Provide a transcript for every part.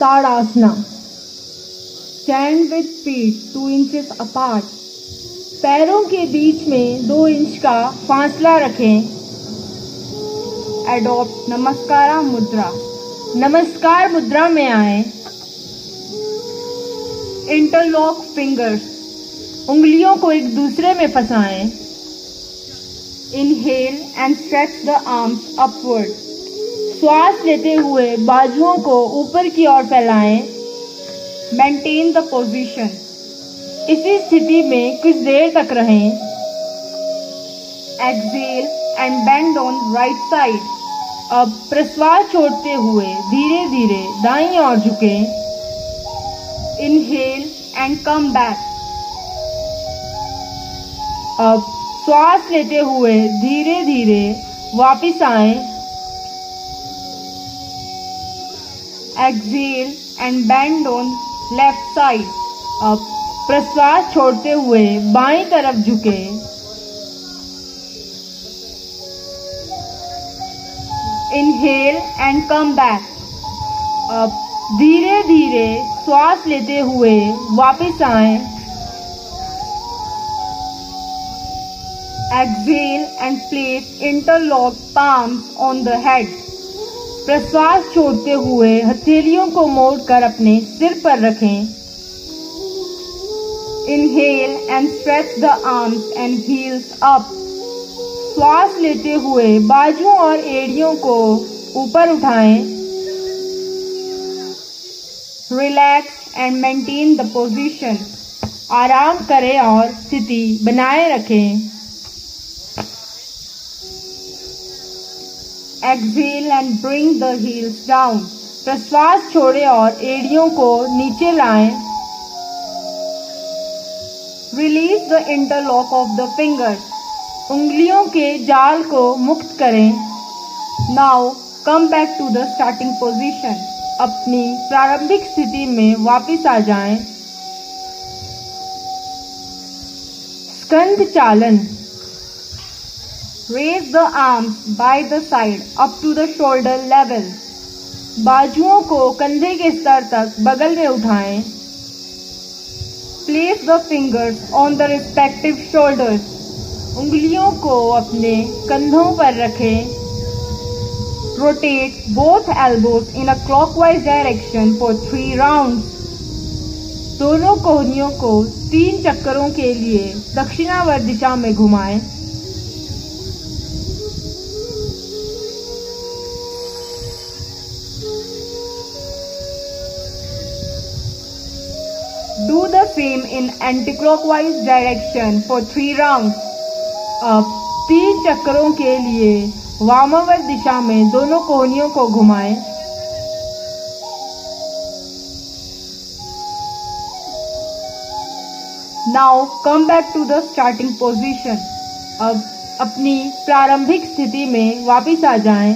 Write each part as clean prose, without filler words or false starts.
ताड़ासना. Stand with feet 2 inches apart. पैरों के बीच में 2 इंच का फासला रखें. Adopt नमस्कारा मुद्रा. नमस्कार मुद्रा में आए. Interlock fingers. उंगलियों को एक दूसरे में फंसाएं. Inhale and stretch the arms upward. श्वास लेते हुए बाजुओं को ऊपर की ओर फैलाएं. Maintain the position. इसी स्थिति में कुछ देर तक रहें. Exhale and bend on right side. अब प्रश्वास छोड़ते हुए धीरे धीरे दाईं ओर झुकें. Inhale and come back. अब श्वास लेते हुए धीरे धीरे वापिस आएं. Exhale and bend on left side. अब प्रश्वास छोड़ते हुए बाईं तरफ झुकें. Inhale and come back. अब धीरे धीरे श्वास लेते हुए वापस आएं. Exhale and place interlocked palms on the head. प्रश्वास छोड़ते हुए हथेलियों को मोड़कर अपने सिर पर रखें. Inhale and stretch the arms and heels up. श्वास लेते हुए बाजुओं और एड़ियों को ऊपर उठाएं. Relax and maintain the position. आराम करें और स्थिति बनाए रखें. Exhale and bring the heels down. प्रश्वास छोड़ें और एड़ियों को नीचे लाएं. Release the interlock of the fingers. उंगलियों के जाल को मुक्त करें. Now come back to the starting position. अपनी प्रारंभिक स्थिति में वापस आ जाएं. स्कंध चालन. Raise the arms by the side up to the shoulder level. बाजुओं को कंधे के स्तर तक बगल में उठाएं. Place the fingers on the respective shoulders. उंगलियों को अपने कंधों पर रखें. Rotate both elbows in a clockwise direction for 3 rounds. दोनों कोहनियों को 3 चक्करों के लिए दक्षिणावर्त दिशा में घुमाएं. Do the same in anti-clockwise direction for 3 rounds. अब 3 चक्करों के लिए वामावर्त दिशा में दोनों कोहनियों को घुमाएं. Now come back to the starting position. अब अपनी प्रारंभिक स्थिति में वापस आ जाएं.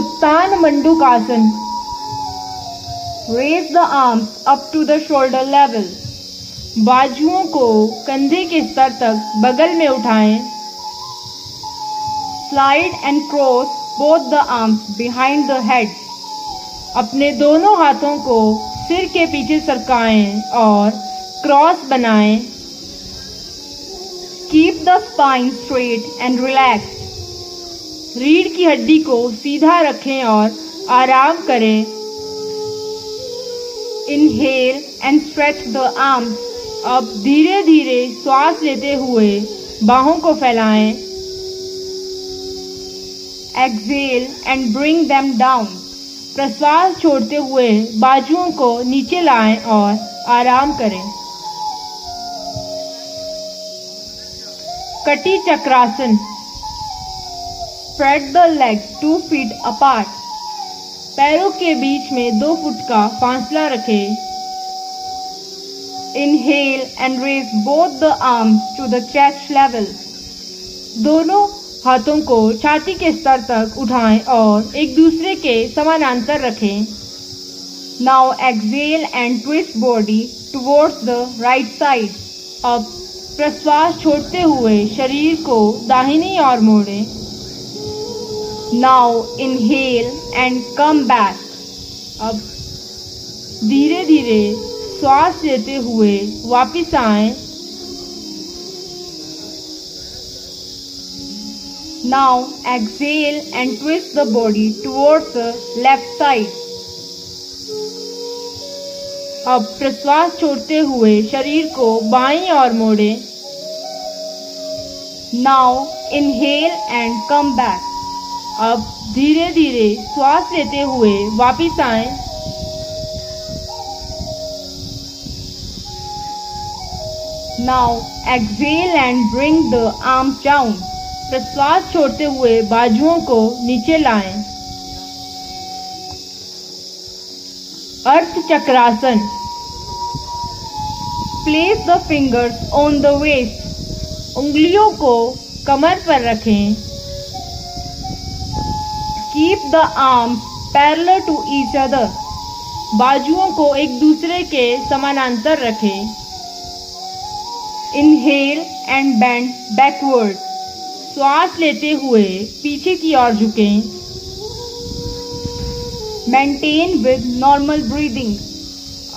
उत्तान मंडूकासन. Raise the arms up to the shoulder level. बाजुओं को कंधे के स्तर तक बगल में उठाएं. Slide and cross both the arms behind the head. अपने दोनों हाथों को सिर के पीछे सरकाएं और क्रॉस बनाएं. Keep the spine straight and relaxed. रीढ़ की हड्डी को सीधा रखें और आराम करें. Inhale and stretch the arms. अब धीरे धीरे श्वास लेते हुए बाहों को फैलाएं. Exhale and bring them down. प्रश्वास छोड़ते हुए बाजुओं को नीचे लाएं और आराम करें. कटी चक्रासन. Spread the legs 2 feet apart. पैरों के बीच में 2 फुट का फासला रखें. Inhale and raise both the arms to the chest level. दोनों हाथों को छाती के स्तर तक उठाएं और एक दूसरे के समानांतर रखें. Now exhale and twist body towards the right side. अब प्रश्वास छोड़ते हुए शरीर को दाहिनी ओर मोड़ें. Now inhale and come back. अब धीरे धीरे श्वास लेते हुए वापिस आएं. Now exhale and twist the body towards the left side. अब प्रश्वास छोड़ते हुए शरीर को बाईं ओर मोड़ें. Now inhale and come back. अब धीरे धीरे श्वास लेते हुए वापिस आएं. Now exhale and bring the arms down. प्रश्वास छोड़ते हुए बाजुओं को नीचे लाएं. अर्थ चक्रासन. Place the fingers on the waist. उंगलियों को कमर पर रखें. Keep the arms parallel to each other. बाजुओं को एक दूसरे के समानांतर रखें. Inhale and bend backward. श्वास लेते हुए पीछे की ओर झुकें. Maintain with normal breathing.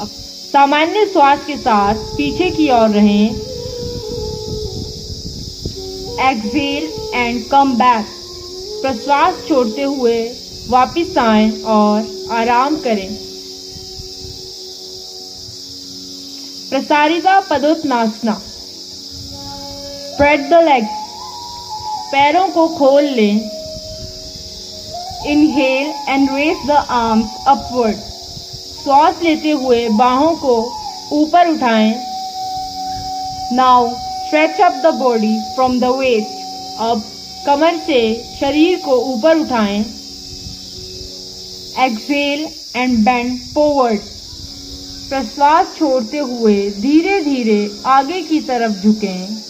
अब सामान्य श्वास के साथ पीछे की ओर रहें. Exhale and come back. प्रश्वास छोड़ते हुए वापिस आएं और आराम करें. प्रसारिता पदोत्नासना. Spread the legs. पैरों को खोल लें. Inhale and raise the arms upward. श्वास लेते हुए बाहों को ऊपर उठाएं. Now stretch up the body from the waist. अब कमर से शरीर को ऊपर उठाएं. Exhale and bend forward. प्रश्वास छोड़ते हुए धीरे धीरे आगे की तरफ झुकें.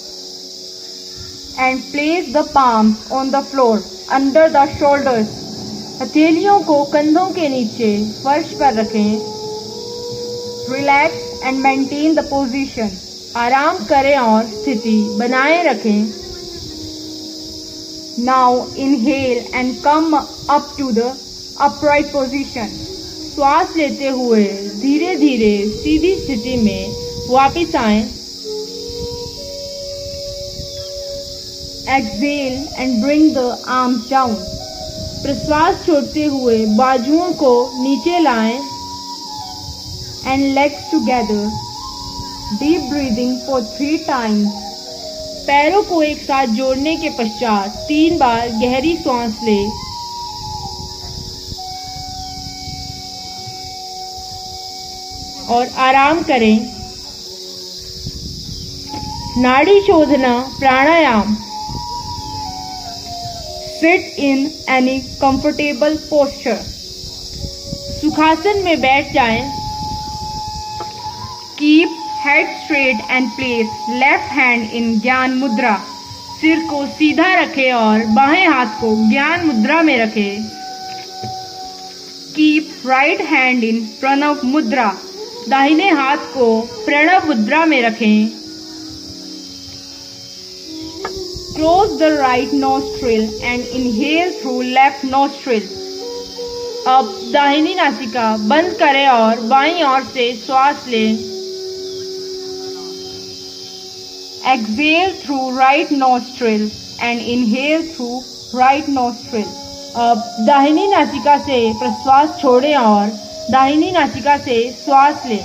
And place the palms on the floor under the shoulders. हथेलियों को कंधों के नीचे फर्श पर रखें. Relax and maintain the position. आराम करें और स्थिति बनाए रखें. Now inhale and come up to the upright position. श्वास लेते हुए धीरे धीरे सीधी स्थिति में वापिस आएं. Exhale and bring the arms down. प्रश्वास छोड़ते हुए बाजुओं को नीचे लाएं. And legs together. Deep breathing for 3 times. पैरों को एक साथ जोड़ने के पश्चात 3 बार गहरी सांस लें. और आराम करें. नाड़ी शोधना प्राणायाम. Sit in any comfortable posture. सुखासन में बैठ जाएं. Keep head straight and place left hand in ज्ञान मुद्रा. सिर को सीधा रखें और बाएं हाथ को ज्ञान मुद्रा में रखें. Keep right hand in Pranav मुद्रा. दाहिने हाथ को प्रणव मुद्रा में रखें. Close the right nostril and inhale through left nostril. अब दाहिनी नासिका बंद करें और बाईं ओर से श्वास लें. Exhale through right nostril and inhale through right nostril. अब दाहिनी नासिका से प्रश्वास छोड़ें और दाहिनी नासिका से श्वास लें.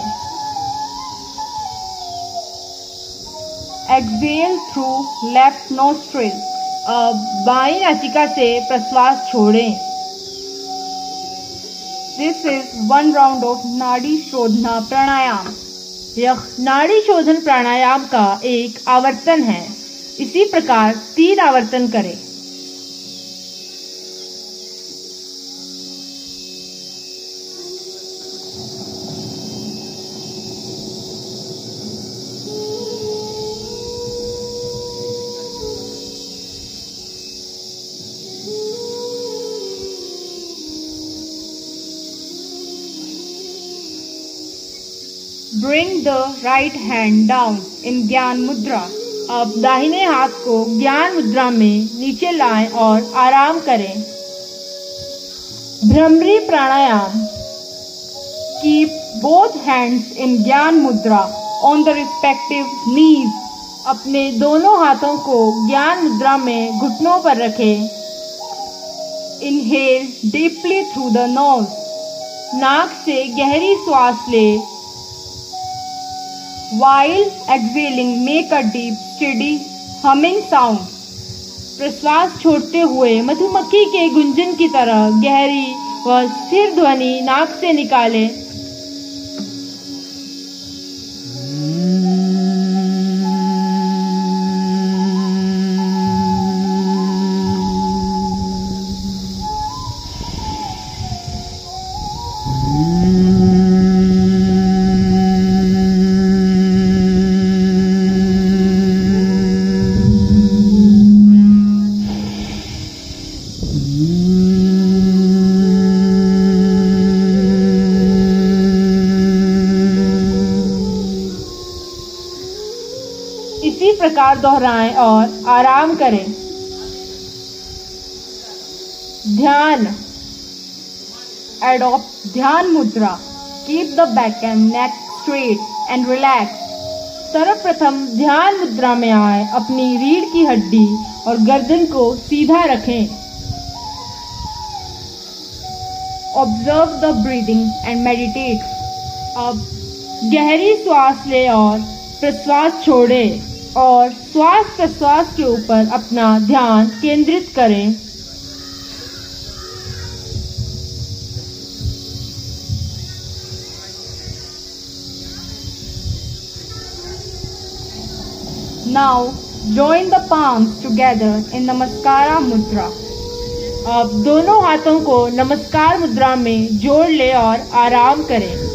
Exhale through left nostril. अब बाईं नासिका से प्रश्वास छोड़ें. This is 1 round of नाड़ी शोधना प्राणायाम. यह नाड़ी शोधन प्राणायाम का एक आवर्तन है. इसी प्रकार 3 आवर्तन करें. Bring the right hand down in ज्ञान मुद्रा. अब दाहिने हाथ को ज्ञान मुद्रा में नीचे लाएं और आराम करें. भ्रमरी प्राणायाम। Keep both hands in ज्ञान मुद्रा on the respective knees। अपने दोनों हाथों को ज्ञान मुद्रा में घुटनों पर रखें। Inhale deeply through the nose। नाक से गहरी श्वास ले। While exhaling make a deep steady humming sound। प्रश्वास छोड़ते हुए मधुमक्खी के गुंजन की तरह गहरी व स्थिर ध्वनि नाक से निकालें। इसी प्रकार दोहराएं और आराम करें। ध्यान। एडॉप्ट ध्यान मुद्रा। Keep the back and neck straight and relax. सर्वप्रथम ध्यान मुद्रा में आए, अपनी रीढ़ की हड्डी और गर्दन को सीधा रखें। Observe the breathing and meditate. अब गहरी श्वास ले और प्रश्वास छोड़ें और श्वास प्रश्वास के ऊपर अपना ध्यान केंद्रित करें। Now join the palms together in नमस्कार मुद्रा। अब दोनों हाथों को नमस्कार मुद्रा में जोड़ ले और आराम करें।